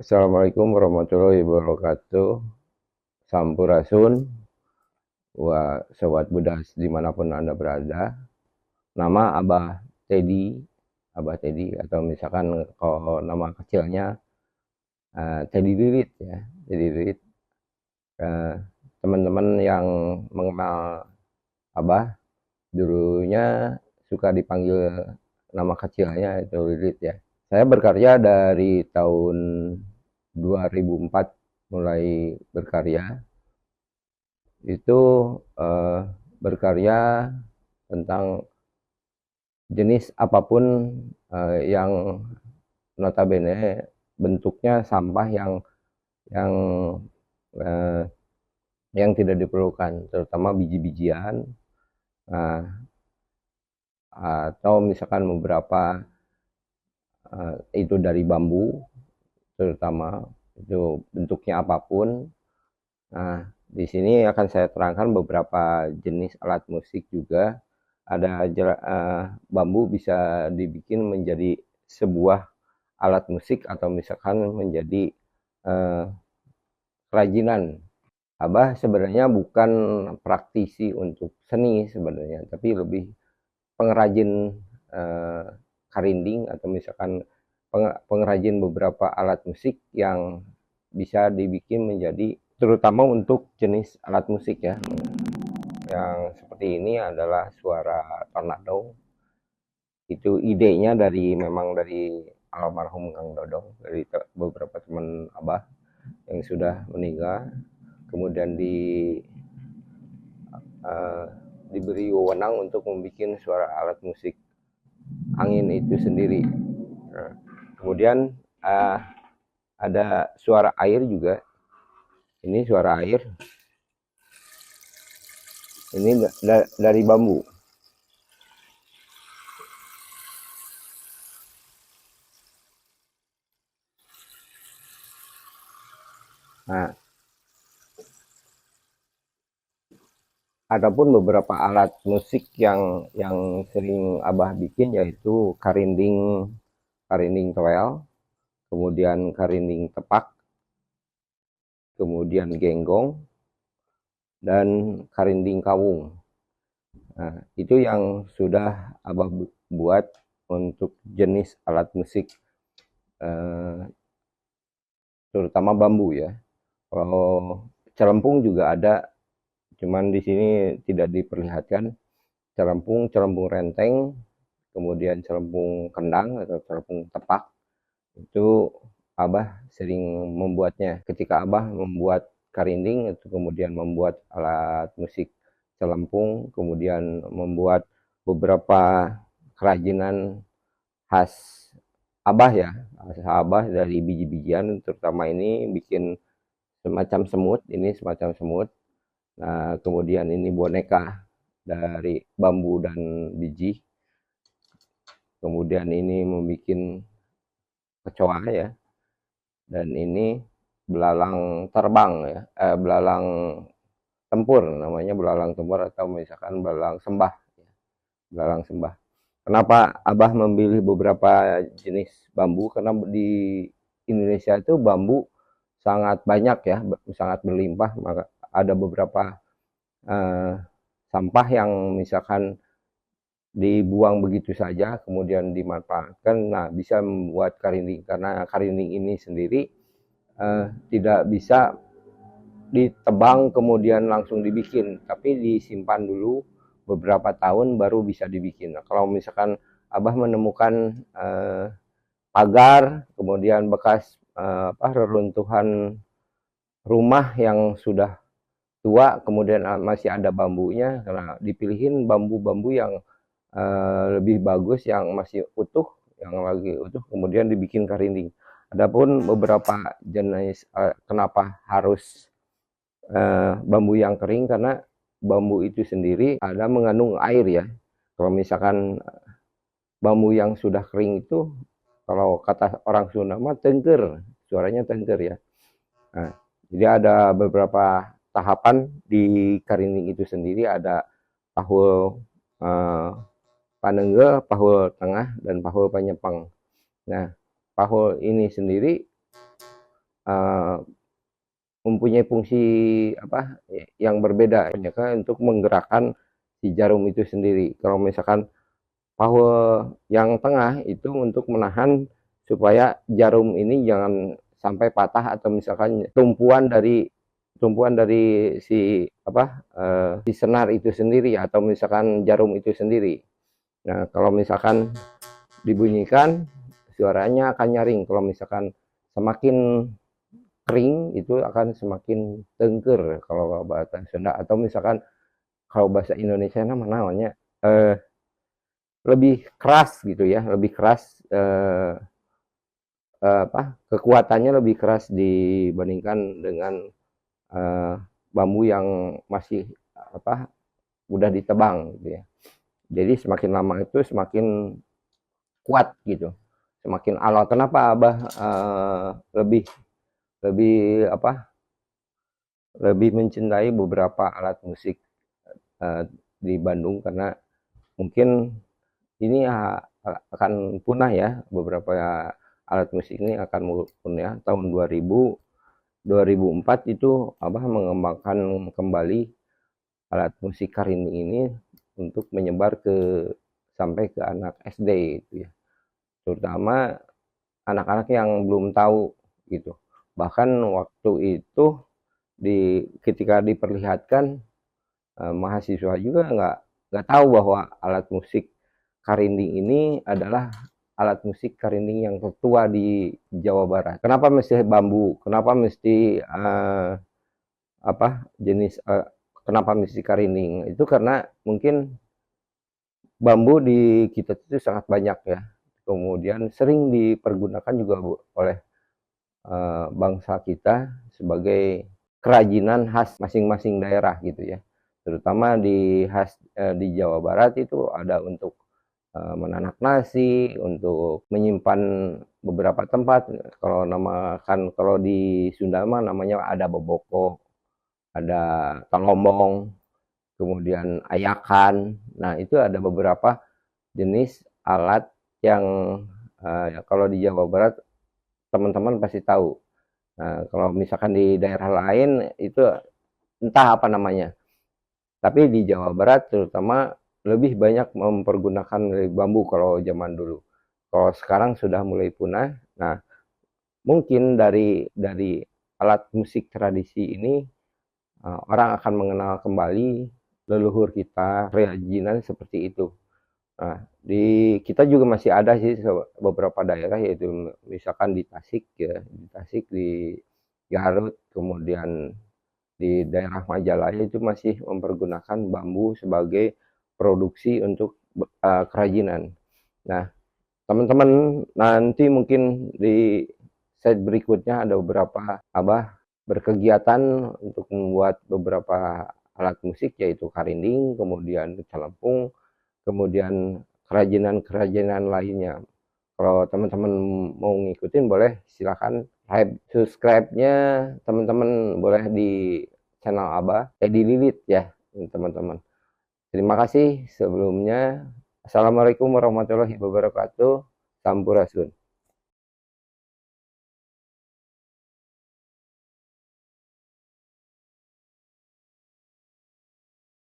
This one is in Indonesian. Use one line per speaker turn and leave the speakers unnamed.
Assalamualaikum warahmatullahi wabarakatuh. Sampurasun, sobat Budas dimanapun Anda berada. Nama Abah Teddy atau misalkan kalau nama kecilnya Teddy Lilit ya, Teddy Lilit. Eh, Teman-teman yang mengenal Abah dulunya suka dipanggil nama kecilnya itu Lilit ya. Saya berkarya dari tahun 2004 mulai berkarya. Itu eh, berkarya tentang jenis apapun yang notabene bentuknya sampah yang eh, yang tidak diperlukan, terutama biji-bijian, nah, atau misalkan beberapa itu dari bambu, terutama itu bentuknya apapun. Nah, di sini akan saya terangkan beberapa jenis alat musik juga. Ada bambu bisa dibikin menjadi sebuah alat musik atau misalkan menjadi eh, kerajinan. Abah sebenarnya bukan praktisi untuk seni sebenarnya, tapi lebih pengrajin eh, karinding atau misalkan pengrajin beberapa alat musik yang bisa dibikin menjadi terutama untuk jenis alat musik ya. Yang seperti ini adalah suara tornado. Itu idenya memang dari almarhum Kang Dodong, dari beberapa teman Abah yang sudah meninggal. Kemudian uh, diberi wewenang untuk membuat suara alat musik angin itu sendiri. Nah, kemudian ada suara air juga. Ini suara air. Ini dari bambu. Nah, adapun beberapa alat musik yang sering Abah bikin yaitu karinding, karinding toel, kemudian karinding tepak, kemudian genggong, dan karinding kawung. Nah, itu yang sudah Abah buat untuk jenis alat musik, eh, terutama bambu ya. Kalau celempung juga ada, cuman di sini tidak diperlihatkan. Celempung, celempung renteng, kemudian celempung kendang atau celempung tepak, itu Abah sering membuatnya. Ketika Abah membuat karinding, itu kemudian membuat alat musik celempung, kemudian membuat beberapa kerajinan khas Abah ya, khas Abah dari biji-bijian, terutama ini bikin semacam semut, ini semacam semut. Nah, kemudian ini boneka dari bambu dan biji. Kemudian ini membuat kecoa ya. Dan ini belalang terbang ya, belalang tempur, namanya belalang tempur atau misalkan belalang sembah. Belalang sembah. Kenapa Abah memilih beberapa jenis bambu? Karena di Indonesia itu bambu sangat banyak ya, sangat berlimpah. Maka ada beberapa eh, sampah yang misalkan dibuang begitu saja, kemudian dimanfaatkan. Nah, bisa membuat karinding karena karinding ini sendiri tidak bisa ditebang kemudian langsung dibikin, tapi disimpan dulu beberapa tahun baru bisa dibikin. Nah, kalau misalkan Abah menemukan pagar, kemudian bekas reruntuhan rumah yang sudah tua, kemudian masih ada bambunya, karena dipilihin bambu-bambu yang lebih bagus, yang masih utuh, yang lagi utuh, kemudian dibikin karinding. Adapun beberapa jenis kenapa harus bambu yang kering, karena bambu itu sendiri ada mengandung air ya. Kalau misalkan bambu yang sudah kering itu, kalau kata orang Sunda mah tengker, suaranya tengker ya. Nah, jadi ada beberapa tahapan di karinding itu sendiri, ada pahul panengge, pahul tengah, dan pahul panyepang. Nah, pahul ini sendiri uh, mempunyai fungsi apa yang berbeda untuk menggerakkan si jarum itu sendiri. Kalau misalkan paha yang tengah itu untuk menahan supaya jarum ini jangan sampai patah atau misalkan tumpuan dari si apa si senar itu sendiri atau misalkan jarum itu sendiri. Nah, kalau misalkan dibunyikan suaranya akan nyaring. Kalau misalkan semakin kering itu akan semakin tengker kalau bahasa Sunda, atau misalkan kalau bahasa Indonesia namanya lebih keras gitu ya, lebih keras kekuatannya lebih keras dibandingkan dengan eh, bambu yang masih apa udah ditebang gitu ya. Jadi semakin lama itu semakin kuat gitu, semakin alot. Kenapa Abah lebih lebih apa lebih mencintai beberapa alat musik di Bandung? Karena mungkin ini akan punah ya, beberapa alat musik ini akan punah. Tahun 2004 itu Abah mengembangkan kembali alat musik karinding ini untuk menyebar sampai ke anak SD itu ya, terutama anak-anak yang belum tahu gitu. Bahkan waktu itu ketika diperlihatkan, mahasiswa juga nggak tahu bahwa alat musik karinding ini adalah alat musik karinding yang tertua di Jawa Barat. Kenapa mesti bambu? Kenapa mesti jenis kenapa mesti karinding? Itu karena mungkin bambu di kita itu sangat banyak ya. Kemudian sering dipergunakan juga oleh bangsa kita sebagai kerajinan khas masing-masing daerah gitu ya. Terutama di Jawa Barat itu ada untuk menanak nasi, untuk menyimpan beberapa tempat. Kalau di Sunda namanya ada boboko, ada talombong, kemudian ayakan. Nah, itu ada beberapa jenis alat yang kalau di Jawa Barat teman-teman pasti tahu. Nah, kalau misalkan di daerah lain itu entah apa namanya. Tapi di Jawa Barat terutama lebih banyak mempergunakan bambu kalau zaman dulu. Kalau sekarang sudah mulai punah. Nah, mungkin dari alat musik tradisi ini orang akan mengenal kembali leluhur kita, kerajinan seperti itu. Nah, di kita juga masih ada sih beberapa daerah, yaitu misalkan di Tasik ya, di Garut, kemudian di daerah Majalaya itu masih mempergunakan bambu sebagai produksi untuk kerajinan. Nah, teman-teman nanti mungkin di set berikutnya ada beberapa Abah berkegiatan untuk membuat beberapa alat musik, yaitu karinding, kemudian calempung, kemudian kerajinan-kerajinan lainnya. Kalau teman-teman mau ngikutin boleh silakan subscribe-nya teman-teman boleh di channel Abah Edi Lilit ya teman-teman. Terima kasih sebelumnya. Assalamualaikum warahmatullahi wabarakatuh. Sampurasun.